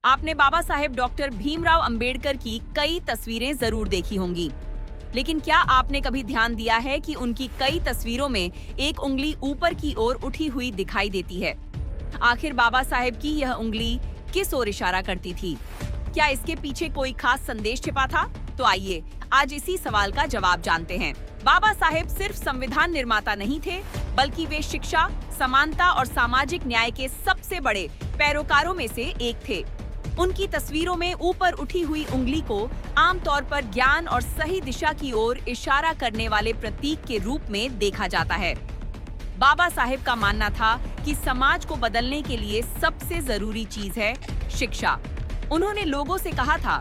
आपने बाबा साहेब डॉक्टर भीमराव अंबेडकर की कई तस्वीरें जरूर देखी होंगी, लेकिन क्या आपने कभी ध्यान दिया है कि उनकी कई तस्वीरों में एक उंगली ऊपर की ओर उठी हुई दिखाई देती है। आखिर बाबा साहेब की यह उंगली किस ओर इशारा करती थी? क्या इसके पीछे कोई खास संदेश छिपा था? तो आइए आज इसी सवाल का जवाब जानते हैं। बाबा साहेब सिर्फ संविधान निर्माता नहीं थे, बल्कि वे शिक्षा, समानता और सामाजिक न्याय के सबसे बड़े पैरोकारों में से एक थे। उनकी तस्वीरों में ऊपर उठी हुई उंगली को आमतौर पर ज्ञान और सही दिशा की ओर इशारा करने वाले प्रतीक के रूप में देखा जाता है। बाबा साहेब का मानना था कि समाज को बदलने के लिए सबसे जरूरी चीज है शिक्षा। उन्होंने लोगों से कहा था,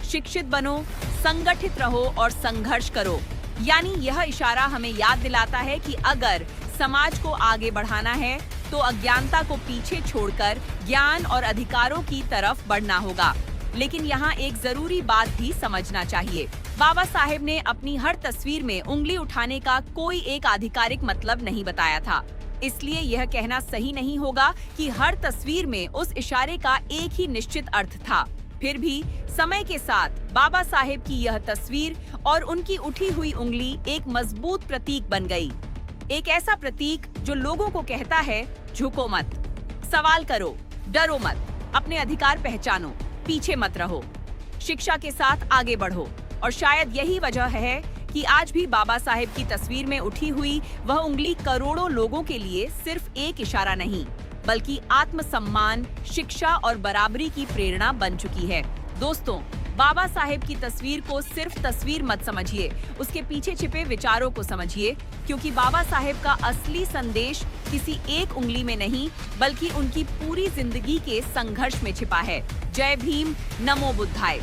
शिक्षित बनो, संगठित रहो और संघर्ष करो। यानी यह इशारा हमें याद दिलाता है कि अगर समाज को आगे बढ़ाना है तो अज्ञानता को पीछे छोड़कर ज्ञान और अधिकारों की तरफ बढ़ना होगा। लेकिन यहाँ एक जरूरी बात भी समझना चाहिए। बाबा साहेब ने अपनी हर तस्वीर में उंगली उठाने का कोई एक आधिकारिक मतलब नहीं बताया था। इसलिए यह कहना सही नहीं होगा कि हर तस्वीर में उस इशारे का एक ही निश्चित अर्थ था। फिर भी समय के साथ बाबा साहेब की यह तस्वीर और उनकी उठी हुई उंगली एक मजबूत प्रतीक बन गई। एक ऐसा प्रतीक जो लोगों को कहता है, झुको मत, सवाल करो, डरो मत, अपने अधिकार पहचानो, पीछे मत रहो, शिक्षा के साथ आगे बढ़ो। और शायद यही वजह है कि आज भी बाबा साहेब की तस्वीर में उठी हुई वह उंगली करोड़ों लोगों के लिए सिर्फ एक इशारा नहीं, बल्कि आत्मसम्मान, शिक्षा और बराबरी की प्रेरणा बन चुकी है। दोस्तों, बाबा साहेब की तस्वीर को सिर्फ तस्वीर मत समझिए, उसके पीछे छिपे विचारों को समझिए, क्योंकि बाबा साहेब का असली संदेश किसी एक उंगली में नहीं, बल्कि उनकी पूरी जिंदगी के संघर्ष में छिपा है। जय भीम, नमो बुद्धाय।